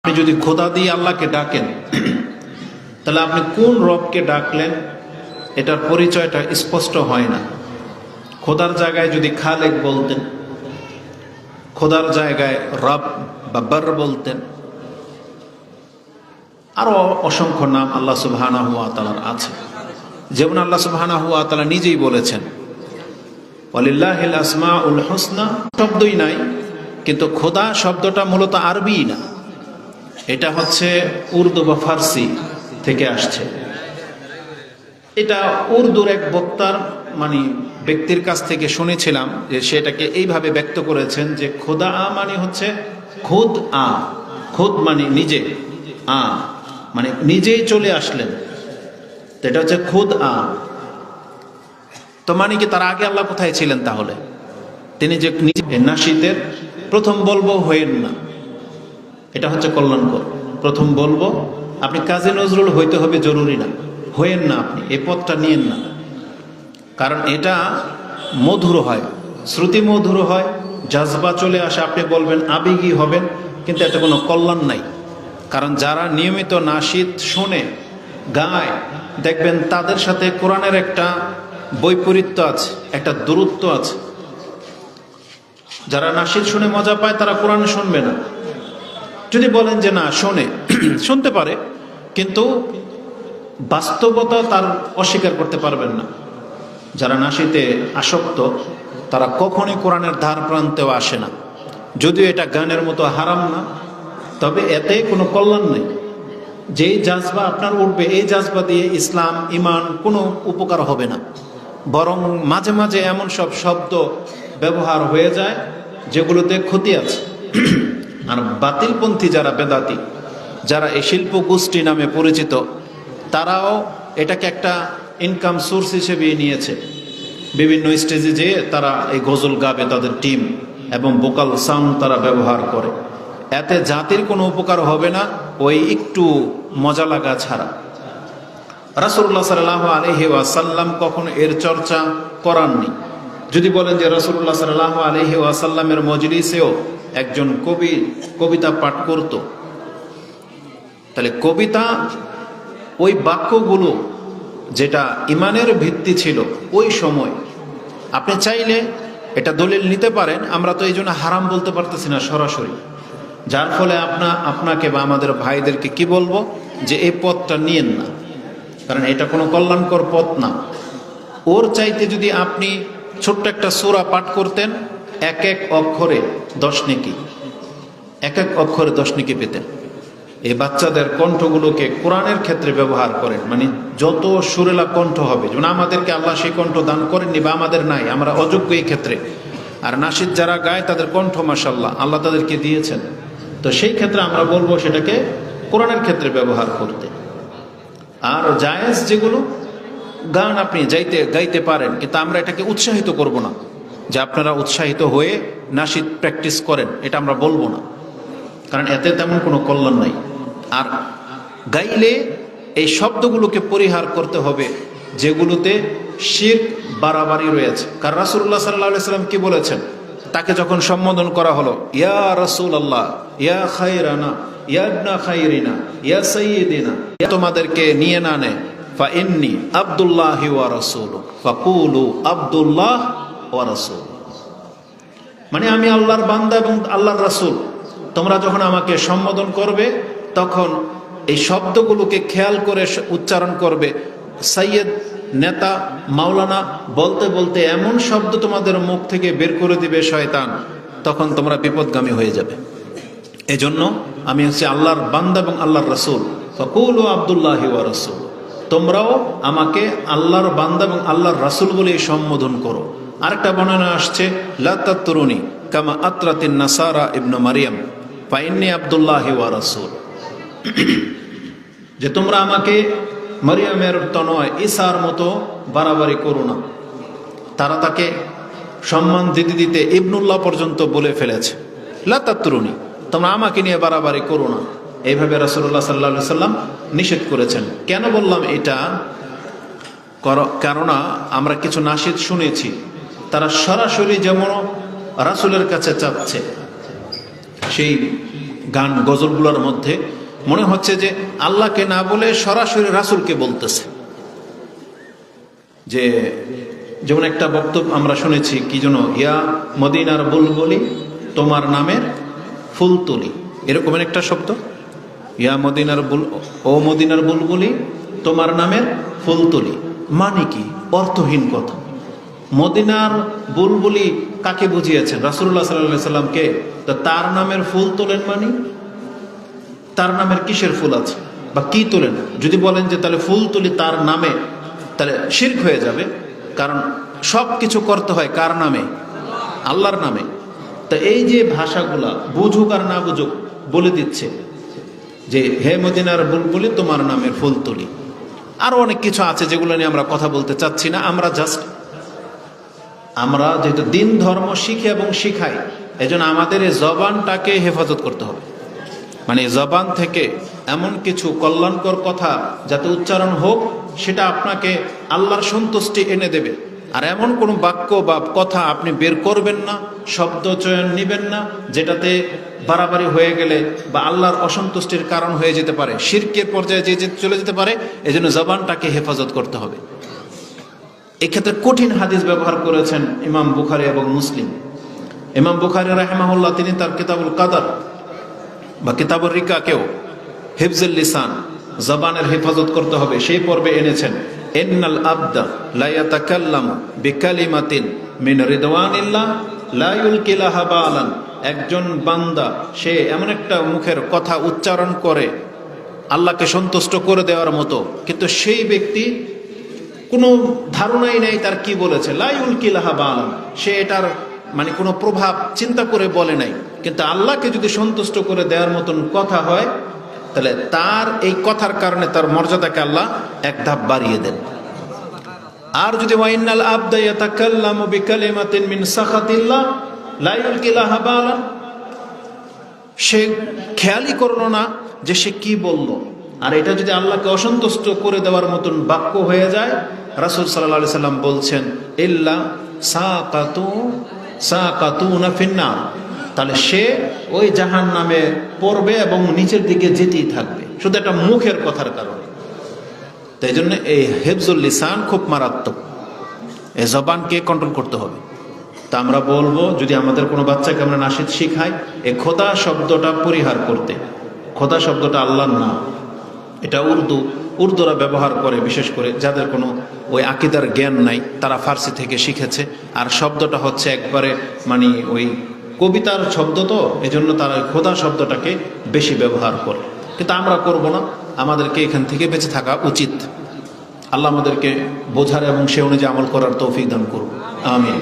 আপনি যদি খোদা দিয়ে আল্লাহকে ডাকেন তাহলে আপনি কোন রবকে ডাকলেন এটার পরিচয়টা স্পষ্ট হয় না। খোদার জায়গায় যদি খালেক বলতেন, খোদার জায়গায় রব বা বার বলতেন, আরো অসংখ্য নাম আল্লাহ সুবহানাহু ওয়া তাআলার আছে। যেমন আল্লাহ সুবহানাহু ওয়া তাআলা নিজেই বলেছেন ওয়ালিল্লাহিল আসমাউল হুসনা, শব্দই নাই, কিন্তু খোদা শব্দটা মূলত আরবি না, এটা হচ্ছে উর্দু বা ফার্সি থেকে আসছে। এটা উর্দুর এক বক্তার ব্যক্তির কাছ থেকে শুনেছিলাম যে সেটাকে এইভাবে ব্যক্ত করেছেন যে খোদা মানে হচ্ছে খুদ আ, খুদ মানে নিজে, আ মানে নিজেই চলে আসলেন, এটা হচ্ছে খুদ আ। তো মানে কি তার আগে আল্লাহ কোথায় ছিলেন? তাহলে তিনি যে নিজে নাশিদের প্রথম বলবো হইেন না, এটা হচ্ছে কল্যাণকর। প্রথম বলবো আপনি কাজী নজরুল হইতে হবে জরুরি না, হইেন না, আপনি এই পথটা নিয়েন না, কারণ এটা মধুর হয়, শ্রুতি মধুর হয়, জাজবা চলে আসে, আপনি বলবেন আবেগী হবেন, কিন্তু এতে কোনো কল্যাণ নাই। কারণ যারা নিয়মিত নাশিদ শোনে, গায়, দেখবেন তাদের সাথে কোরআনের একটা বৈপরীত্য আছে, একটা দূরত্ব আছে। যারা নাশিদ শুনে মজা পায় তারা কোরআন শুনবে না। যদি বলেন যে না শোনে, শুনতে পারে, কিন্তু বাস্তবতা তার অস্বীকার করতে পারবেন না। যারা নাশিতে আসক্ত তারা কখনই কোরআনের ধার প্রান্তেও আসে না। যদিও এটা গানের মতো হারাম না, তবে এতে কোনো কল্যাণ নেই। যেই জাজবা আপনার উঠবে, এই জাজবা দিয়ে ইসলাম ইমান কোনো উপকার হবে না, বরং মাঝে মাঝে এমন সব শব্দ ব্যবহার হয়ে যায় যেগুলোতে ক্ষতি আছে। আর বাতিলপন্থী যারা বেদাতি, যারা এই শিল্প গোষ্ঠী নামে পরিচিত, তারাও এটাকে একটা ইনকাম সোর্স হিসেবে নিয়েছে। বিভিন্ন স্টেজে যেয়ে তারা এই গজল গাবে, তাদের টিম এবং ভোকাল সাউন্ড তারা ব্যবহার করে। এতে জাতির কোনো উপকার হবে না, ওই একটু মজা লাগা ছাড়া। রাসূলুল্লাহ সাল্লাল্লাহু আলাইহি ওয়াসাল্লাম কখনো এর চর্চা করাননি। যদি বলেন যে রাসূলুল্লাহ সাল্লাল্লাহু আলাইহি ওয়াসাল্লামের মজলিসেও একজন কবি কবিতা পাঠ করত, তাহলে কবিতা ওই বাক্যগুলো যেটা ইমানের ভিত্তি ছিল ওই সময়, আপনি চাইলে এটা দলিল নিতে পারেন। আমরা তো এই জন্য হারাম বলতে পারতেছি না সরাসরি, যার ফলে আপনাকে বা আমাদের ভাইদেরকে কি বলবো যে এই পথটা নিয়েন না, কারণ এটা কোনো কল্যাণকর পথ না। ওর চাইতে যদি আপনি ছোট্ট একটা সূরা পাঠ করতেন, এক এক অক্ষরে 10 নেকি, এক এক অক্ষরে 10 নেকি পেতেন। এই বাচ্চাদের কণ্ঠগুলোকে কোরআনের ক্ষেত্রে ব্যবহার করেন, যত সুরেলা কণ্ঠ হবে, যেমন আমাদেরকে আল্লাহ সেই কণ্ঠ দান করেননি বা আমাদের নাই, আমরা অযোগ্য এই ক্ষেত্রে। আর নাশিদ যারা গায় তাদের কণ্ঠ মাশাআল্লাহ আল্লাহ তাদেরকে দিয়েছেন, তো সেই ক্ষেত্রে আমরা বলবো সেটাকে কোরআনের ক্ষেত্রে ব্যবহার করতে। আর জায়েজ যেগুলো গান আপনি গাইতে পারেন, কিন্তু আমরা এটাকে উৎসাহিত করব না যে আপনারা উৎসাহিত হয়ে নাশিদ প্র্যাকটিস করেন, এটা আমরা বলবো না, কারণ এতে তেমন কোনো কল্যাণ নাই। আর গাইলে এই শব্দগুলোকে পরিহার করতে হবে যেগুলোতে শিরক বাড়াবাড়ি রয়েছে। কারণ রাসূলুল্লাহ সাল্লাল্লাহু আলাইহি ওয়াসাল্লাম কি বলেছেন? তাকে যখন সম্বোধন করা হলো, ইয়া রাসূলুল্লাহ, ইয়া খায়রানা, ইয়া ইবনা খায়রিনা, ইয়া সাইয়্যিদিনা, তোমাদেরকে নিয়ে না নে, ফা ইন্নী আব্দুল্লাহি ওয়া রাসূলু ফাকুলু আব্দুল্লাহ ওয়া রাসূল, আমি আল্লাহর বান্দা এবং আল্লাহর রাসূল। তোমরা যখন আমাকে সম্বোধন করবে তখন এই শব্দগুলোকে খেয়াল করে উচ্চারণ করবে। সাইয়্যেদ, নেতা, মাওলানা বলতে বলতে এমন শব্দ তোমাদের মুখ থেকে বের করে দিবে শয়তান, তখন তোমরা বিপদগামী হয়ে যাবে। এজন্য আমি হচ্ছে আল্লাহর বান্দা এবং আল্লাহর রাসূল, ফাকুলু আব্দুল্লাহি ওয়া রাসূল, তোমরাও আমাকে আল্লাহর বান্দা এবং আল্লাহর রাসূল বলে সম্বোধন করো। আরেকটা বর্ণনা আসছে, লা তাতরুনি কামা আতরাতিন নাসারা ইবনু মারিয়াম ফা ইন্নী আব্দুল্লাহি ওয়া রাসূল, যে তোমরা আমাকে মারিয়ামের তনয় ঈসার মতো বাড়াবাড়ি করো না। তারা তাকে সম্মান দিতে দিতে ইবনুল্লাহ পর্যন্ত বলে ফেলেছে। লা তাতরুনি, তোমরা আমাকে নিয়ে বাড়াবাড়ি করো না, এইভাবে রাসূলুল্লাহ সাল্লাল্লাহু আলাইহি সাল্লাম নিষেধ করেছেন। কেন বললাম এটা? কেননা আমরা কিছু নাশিদ শুনেছি, তারা সরাসরি যেমন রাসূলের কাছে চাচ্ছে, সেই গান গজলগুলোর মধ্যে মনে হচ্ছে যে আল্লাহকে না বলে সরাসরি রাসূলকে বলতেছে। যে যেমন একটা বক্তব্য আমরা শুনেছি, কি যেন, ইয়া মদিনার বুলবুলি তোমার নামের ফুল তুলি, এরকম একটা শব্দ, ইয়া মদিনার ও মদিনার বুলবুলি তোমার নামের ফুল তুলি। মানে কি? অর্থহীন কথা। মদিনার বুলবুলি কাকে বুঝিয়েছেন? রাসূলুল্লাহ সাল্লাল্লাহু আলাইহি সাল্লামকে। তো তার নামের ফুল তোলেন মানে তার নামের কিসের ফুল আছে বা কি তোলেন? যদি বলেন যে তাহলে ফুল তুলি তার নামে, তাহলে শিরক হয়ে যাবে। কারণ সব কিছু করতে হয় কার নামে? আল্লাহর নামে। তা এই যে ভাষাগুলা বুঝুক আর না বুঝুক বলে দিচ্ছে যে হে মদিনার বুলবুলি তোমার নামের ফুল তুলি। আরো অনেক কিছু আছে যেগুলো নিয়ে আমরা কথা বলতে চাচ্ছি না। আমরা যেহেতু দিন ধর্ম শিখি এবং শিখাই, এজন্য আমাদের এই জবানটাকে হেফাজত করতে হবে। মানে জবান থেকে এমন কিছু কল্যাণকর কথা যাতে উচ্চারণ হোক, সেটা আপনাকে আল্লাহর সন্তুষ্টি এনে দেবে। আর এমন কোনো বাক্য বা কথা আপনি বের করবেন না, শব্দ চয়ন নিবেন না, যেটাতে বাড়াবাড়ি হয়ে গেলে বা আল্লাহর অসন্তুষ্টির কারণ হয়ে যেতে পারে, শিরকের পর্যায়ে যে চলে যেতে পারে। এজন্য জবানটাকে হেফাজত করতে হবে। এক্ষেত্রে কঠিন হাদিস ব্যবহার করেছেন ইমাম বুখারী এবং মুসলিম। ইমাম বুখারী রাহিমাহুল্লাহ তিনি তার কিতাবুল কাদার বা কিতাবুর রিকাকেও হিফজুল লিসান, জবানের হেফাজত করতে হবে, সেই পর্বে এনেছেন ইন্নাল আবদা লা ইয়াতাকাল্লামু বিকালিমাতিন মিন রিদওয়ানিল্লাহ লা ইউলকিলাহা বালান। একজন বান্দা সে এমন একটা মুখের কথা উচ্চারণ করে আল্লাহকে সন্তুষ্ট করে দেওয়ার মতো, কিন্তু সেই ব্যক্তি কোনো ধারণাই নেই তার কি বলেছে। লা ইউলকিলাহা বালান, সে এটার মানে কোনো প্রভাব চিন্তা করে বলে নাই। কিন্তু আল্লাহকে যদি সন্তুষ্ট করে দেওয়ার মতন কথা হয়, তাহলে তার এই কথার কারণে তার মর্যাদাকে আল্লাহ এক ধাপ বাড়িয়ে দেন। আর যদি ওয়াইনাল আবদা ইয়াতাকাল্লামু বিকালিমাতিন মিন সাখাতিল্লাহ লা ইউলকিলাহা বালান, সে খেয়ালই করলো না যে সে কি বলল, আর এটা যদি আল্লাহকে অসন্তুষ্ট করে দেওয়ার মতন বাক্য হয়ে যায়, রাসূল সাল্লাল্লাহু আলাইহি সাল্লাম বলছেন ইল্লা সাকাতুনা ফিন্নার, তাহলে সে ওই জাহান্নামে পড়বে এবং নিচের দিকে যেতেই থাকবে, শুধু একটা মুখের কথার কারণে। তাই জন্য এই হিফজুল লিসান খুব মারাত্মক। এই জবানকে কন্ট্রোল করতে হবে। তা আমরা বলবো, যদি আমাদের কোনো বাচ্চাকে আমরা নাশিদ শিখাই, এই খোদা শব্দটা পরিহার করতে। খোদা শব্দটা আল্লাহর নাম, এটা উর্দুরা ব্যবহার করে, বিশেষ করে যাদের কোনো ওই আকীদার জ্ঞান নাই, তারা ফার্সি থেকে শিখেছে। আর শব্দটা হচ্ছে একবারে মানে ওই কবিতার শব্দ, তো এজন্য তারা খোদা শব্দটাকে বেশি ব্যবহার করে। কিন্তু আমরা করব না, আমাদেরকে এখান থেকে বেঁচে থাকা উচিত। আল্লাহ আমাদেরকে বোঝার এবং সে অনুযায়ী আমল করার তৌফিক দান করুন। আমিন।